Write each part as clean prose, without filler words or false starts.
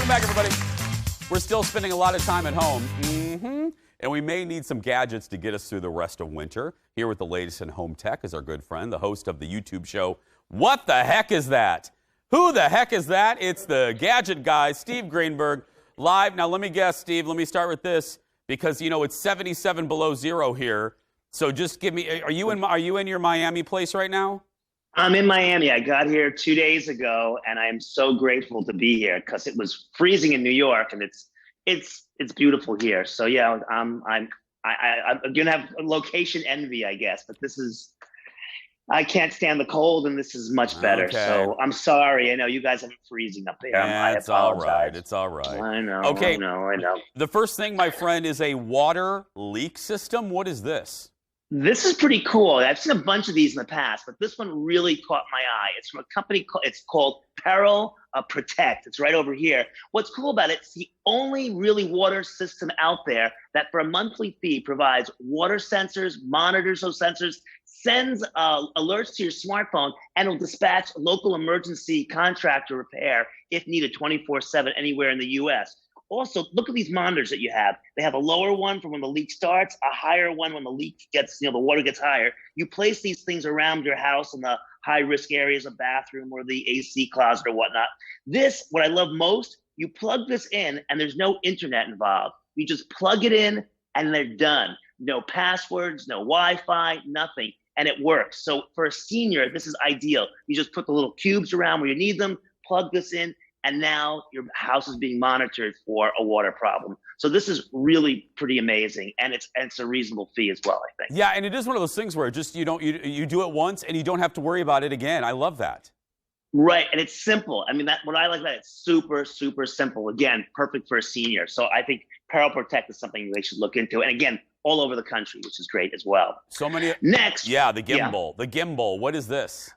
Welcome back, everybody. We're still spending a lot of time at home. And we may need some gadgets to get us through the rest of winter. Here with the latest in home tech is our good friend, the host of the YouTube show, What the Heck Is That? Who the heck is that? It's the Gadget Guy, Steve Greenberg, live. Now, let me guess, Steve, let me start with this, because, you know, it's 77 below zero here. So just give me, are you in your Miami place right now? I'm in Miami. I got here 2 days ago, and I am so grateful to be here because it was freezing in New York, and it's beautiful here. So yeah, I'm gonna have location envy, I guess, but I can't stand the cold, and this is much better. Okay. So I'm sorry. I know you guys have it freezing up there. Yeah, it's all right. It's all right. I know. Okay. I know. The first thing, my friend, is a water leak system. What is this? This is pretty cool. I've seen a bunch of these in the past, but this one really caught my eye. It's from a company it's called Peril Protect. It's right over here. What's cool about it, it's the only really water system out there that for a monthly fee provides water sensors, monitors those sensors, sends alerts to your smartphone, and will dispatch local emergency contractor repair if needed 24/7 anywhere in the US. Also, look at these monitors that you have. They have a lower one for when the leak starts, a higher one when the leak gets, the water gets higher. You place these things around your house in the high-risk areas, a bathroom or the AC closet or whatnot. This, what I love most, you plug this in and there's no internet involved. You just plug it in and they're done. No passwords, no Wi-Fi, nothing, and it works. So for a senior, this is ideal. You just put the little cubes around where you need them, plug this in, and now your house is being monitored for a water problem. So this is really pretty amazing, and it's a reasonable fee as well, I think. Yeah, and it is one of those things where just you do it once and you don't have to worry about it again. I love that. Right, and it's simple. I mean, what I like about it, it's super, super simple. Again, perfect for a senior. So I think Peril Protect is something they should look into, and again, all over the country, which is great as well. So many. Next. Yeah, the gimbal. Yeah. The gimbal. What is this?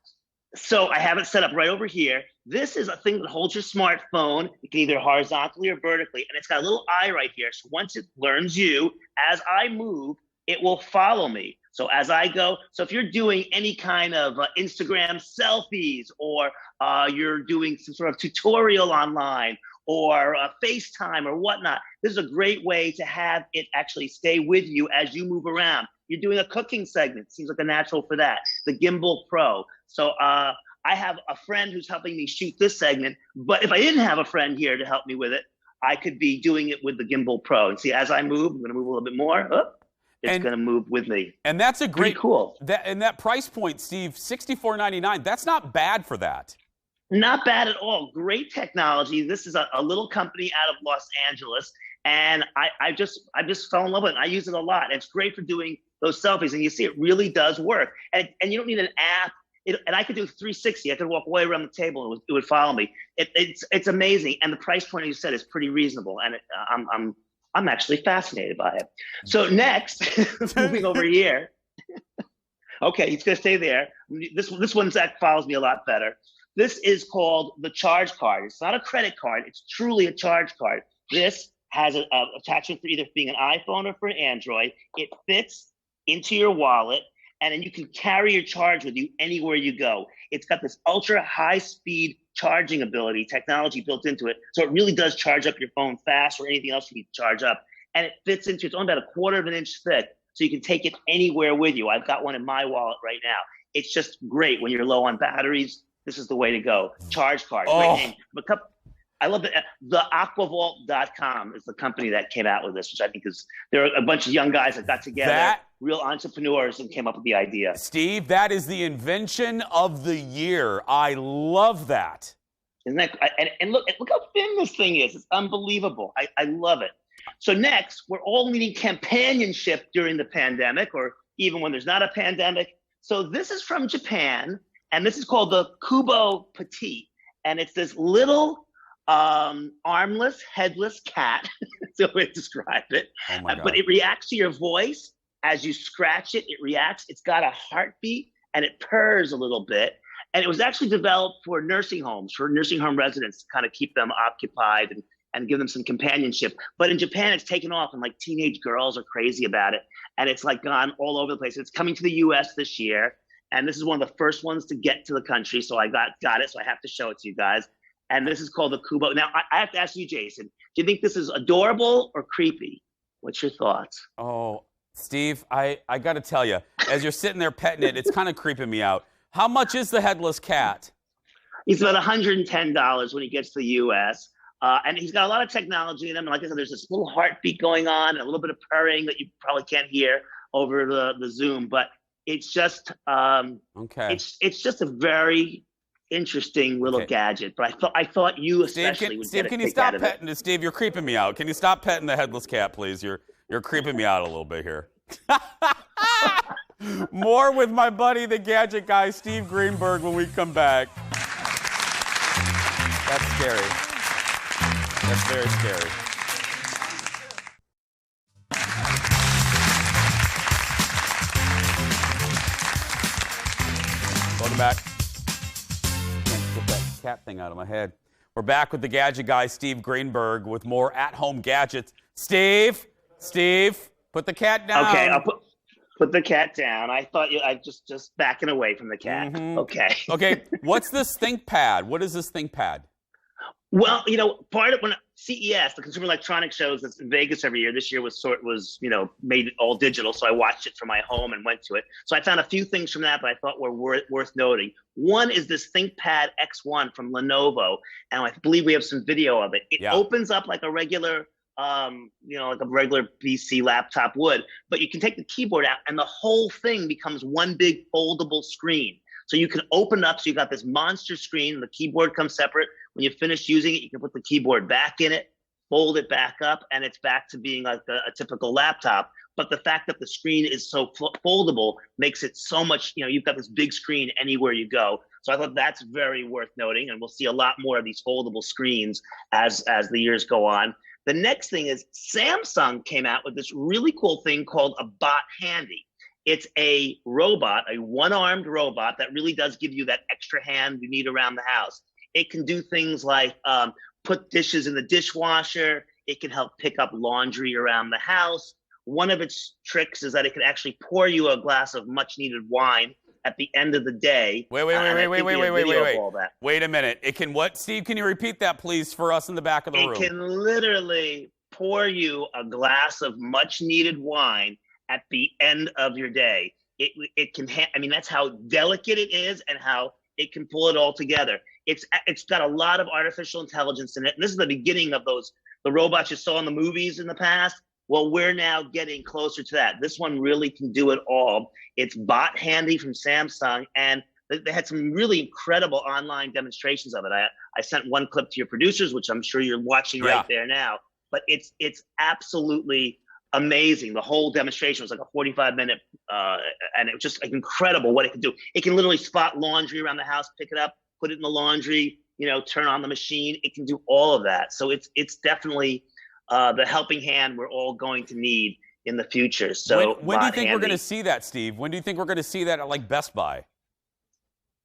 So I have it set up right over here. This is a thing that holds your smartphone. It can either horizontally or vertically, and it's got a little eye right here. So once it learns you, as I move, it will follow me. So as I go, so if you're doing any kind of Instagram selfies, or you're doing some sort of tutorial online, or FaceTime or whatnot, this is a great way to have it actually stay with you as you move around. You're doing a cooking segment, seems like a natural for that. The Gimbal Pro. So I have a friend who's helping me shoot this segment, but if I didn't have a friend here to help me with it, I could be doing it with the Gimbal Pro. And see, as I move, I'm gonna move a little bit more. It's gonna move with me. And that's a great, pretty cool. That price point, Steve, $64.99, that's not bad for that. Not bad at all. Great technology. This is a little company out of Los Angeles, and I just fell in love with it. I use it a lot. It's great for doing those selfies, and you see it really does work. And you don't need an app. And I could do 360. I could walk way around the table and it would follow me. It's amazing, and the price point you said is pretty reasonable, and I'm actually fascinated by it. So next, moving over here. Okay, he's gonna stay there. This one Zach follows me a lot better. This is called the charge card. It's not a credit card. It's truly a charge card. This has an attachment for either being an iPhone or for an Android. It fits into your wallet, and then you can carry your charge with you anywhere you go. It's got this ultra high speed charging ability, technology built into it. So it really does charge up your phone fast or anything else you need to charge up. And it fits into, it's only about 1/4 of an inch thick. So you can take it anywhere with you. I've got one in my wallet right now. It's just great when you're low on batteries. This is the way to go. Charge card, great name. I love it. TheAquavault.com is the company that came out with this, which I think there are a bunch of young guys that got together, real entrepreneurs, and came up with the idea. Steve, that is the invention of the year. I love that. Isn't that, and look how thin this thing is. It's unbelievable. I love it. So next, we're all needing companionship during the pandemic, or even when there's not a pandemic. So this is from Japan, and this is called the Kubo Petite, and it's this little armless, headless cat. That's the way to describe it. Oh my God. But it reacts to your voice as you scratch it. It reacts. It's got a heartbeat, and it purrs a little bit. And it was actually developed for nursing homes, for nursing home residents, to kind of keep them occupied and give them some companionship. But in Japan, it's taken off, and like teenage girls are crazy about it. And it's like gone all over the place. It's coming to the US this year. And this is one of the first ones to get to the country. So I got it. So I have to show it to you guys. and this is called the Kubo. Now, I have to ask you, Jason, do you think this is adorable or creepy? What's your thoughts? Oh, Steve, I got to tell you, as you're sitting there petting it, it's kind of creeping me out. How much is the headless cat? He's about $110 when he gets to the U.S., and he's got a lot of technology in him. And like I said, there's this little heartbeat going on and a little bit of purring that you probably can't hear over the Zoom. But it's just okay. It's just a very interesting little gadget. But I thought you especially would Steve, get can a you kick stop out of it. petting it? Steve, you're creeping me out. Can you stop petting the headless cat, please? You're creeping me out a little bit here. More with my buddy, the Gadget Guy, Steve Greenberg, when we come back. That's scary. That's very scary. Welcome back. Can't get that cat thing out of my head. We're back with the Gadget Guy, Steve Greenberg, with more at-home gadgets. Steve, put the cat down. Okay, I'll put the cat down. I thought I just backing away from the cat. Mm-hmm. Okay. Okay, what's this ThinkPad? What is this ThinkPad? Well, part of when CES, the Consumer Electronics Shows that's in Vegas every year, this year was made all digital. So I watched it from my home and went to it. So I found a few things from that I thought were worth noting. One is this ThinkPad X1 from Lenovo, and I believe we have some video of it. It opens up like a regular, like a regular PC laptop would, but you can take the keyboard out, and the whole thing becomes one big foldable screen. So you can open up, so you got this monster screen, the keyboard comes separate. When you finish using it, you can put the keyboard back in it, fold it back up, and it's back to being like a typical laptop. But the fact that the screen is so foldable makes it so much, you've got this big screen anywhere you go. So I thought that's very worth noting, and we'll see a lot more of these foldable screens as the years go on. The next thing is Samsung came out with this really cool thing called a Bot Handy. It's a robot, a one-armed robot that really does give you that extra hand you need around the house. It can do things like put dishes in the dishwasher. It can help pick up laundry around the house. One of its tricks is that it can actually pour you a glass of much-needed wine at the end of the day. Wait. Wait a minute. It can what? Steve, can you repeat that, please, for us in the back of the room? It can literally pour you a glass of much-needed wine at the end of your day. It can, that's how delicate it is and how it can pull it all together. It's got a lot of artificial intelligence in it. And this is the beginning of the robots you saw in the movies in the past. Well, we're now getting closer to that. This one really can do it all. It's Bot Handy from Samsung, and they had some really incredible online demonstrations of it. I sent one clip to your producers, which I'm sure you're watching right there now. But it's absolutely amazing. The whole demonstration was like a 45-minute, and it was just like incredible what it can do. It can literally spot laundry around the house, pick it up, put it in the laundry, turn on the machine. It can do all of that. So it's definitely the helping hand we're all going to need in the future. So when do you think we're going to see that, Steve? When do you think we're going to see that at like Best Buy?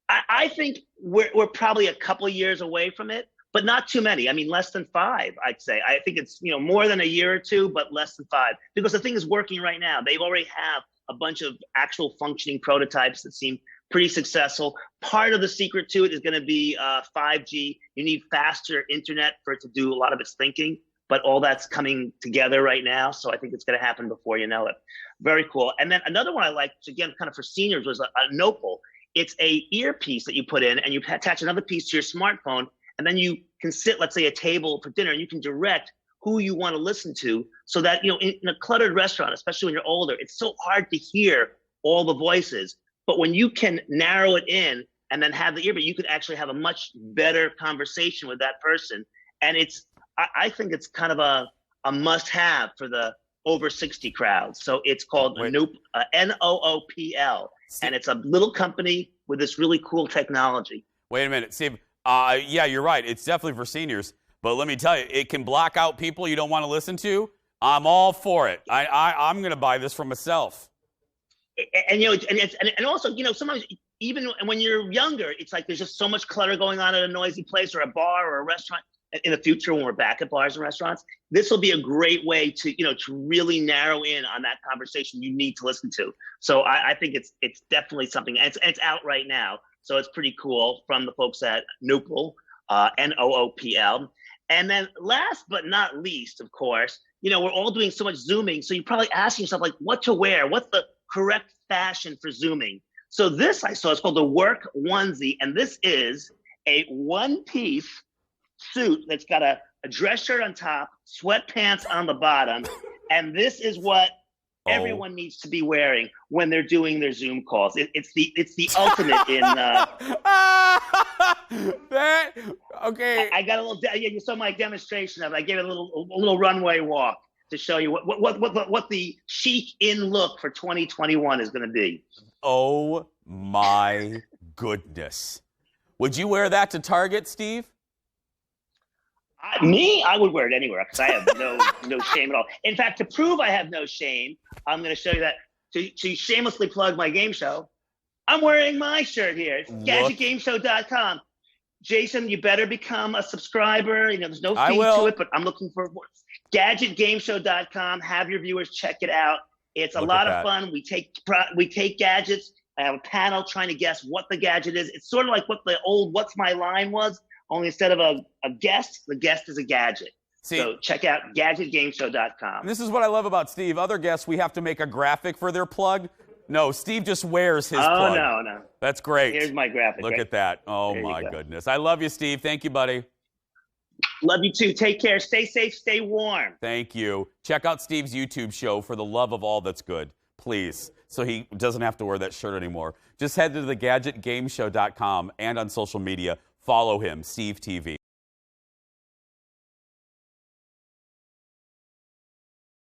I think we're probably a couple of years away from it, but not too many. Less than 5, I'd say. I think it's more than a year or two, but less than 5. Because the thing is working right now. They've already have a bunch of actual functioning prototypes that seem pretty successful. Part of the secret to it is going to be 5G. You need faster internet for it to do a lot of its thinking, but all that's coming together right now. So I think it's going to happen before you know it. Very cool. And then another one I liked, again, kind of for seniors, was a Nopal. It's a earpiece that you put in, and you attach another piece to your smartphone, and then you can sit, let's say, a table for dinner, and you can direct who you want to listen to, so that, in a cluttered restaurant, especially when you're older, it's so hard to hear all the voices. But when you can narrow it in and then have the earbud, you could actually have a much better conversation with that person. And I think it's kind of a must-have for the over 60 crowd. So it's called Noopl, and it's a little company with this really cool technology. Wait a minute, Steve. Yeah, you're right. It's definitely for seniors. But let me tell you, it can block out people you don't want to listen to. I'm all for it. I'm going to buy this for myself. And also, sometimes even when you're younger, it's like there's just so much clutter going on at a noisy place or a bar or a restaurant. In the future, when we're back at bars and restaurants, this will be a great way to really narrow in on that conversation you need to listen to. So I think it's definitely something. And it's out right now, so it's pretty cool from the folks at Nopal. Noopl. And then last but not least, of course, we're all doing so much Zooming. So you're probably asking yourself, like, what to wear? What's the correct fashion for Zooming? So this I saw, it's called the Work Onesie. And this is a one-piece suit that's got a dress shirt on top, sweatpants on the bottom. And this is what everyone needs to be wearing when they're doing their Zoom calls. It's the ultimate in. Okay. I got a little. You saw my demonstration of it. I gave it a little runway walk to show you what the chic in look for 2021 is going to be. Oh my goodness! Would you wear that to Target, Steve? I would wear it anywhere because I have no shame at all. In fact, to prove I have no shame, I'm going to show you that. To shamelessly plug my game show, I'm wearing my shirt here. It's GadgetGameShow.com. Jason, you better become a subscriber. There's no fee to it, but I'm looking for GadgetGameShow.com. Have your viewers check it out. It's a lot of fun. We take gadgets. I have a panel trying to guess what the gadget is. It's sort of like what the old What's My Line was. Only instead of a guest, the guest is a gadget. So check out GadgetGameShow.com. This is what I love about Steve. Other guests, we have to make a graphic for their plug. No, Steve just wears his plug. Oh, no. That's great. Here's my graphic. Look at that. Oh, my goodness. I love you, Steve. Thank you, buddy. Love you, too. Take care. Stay safe. Stay warm. Thank you. Check out Steve's YouTube show for the love of all that's good, please, so he doesn't have to wear that shirt anymore. Just head to the GadgetGameShow.com and on social media. Follow him, Steve TV.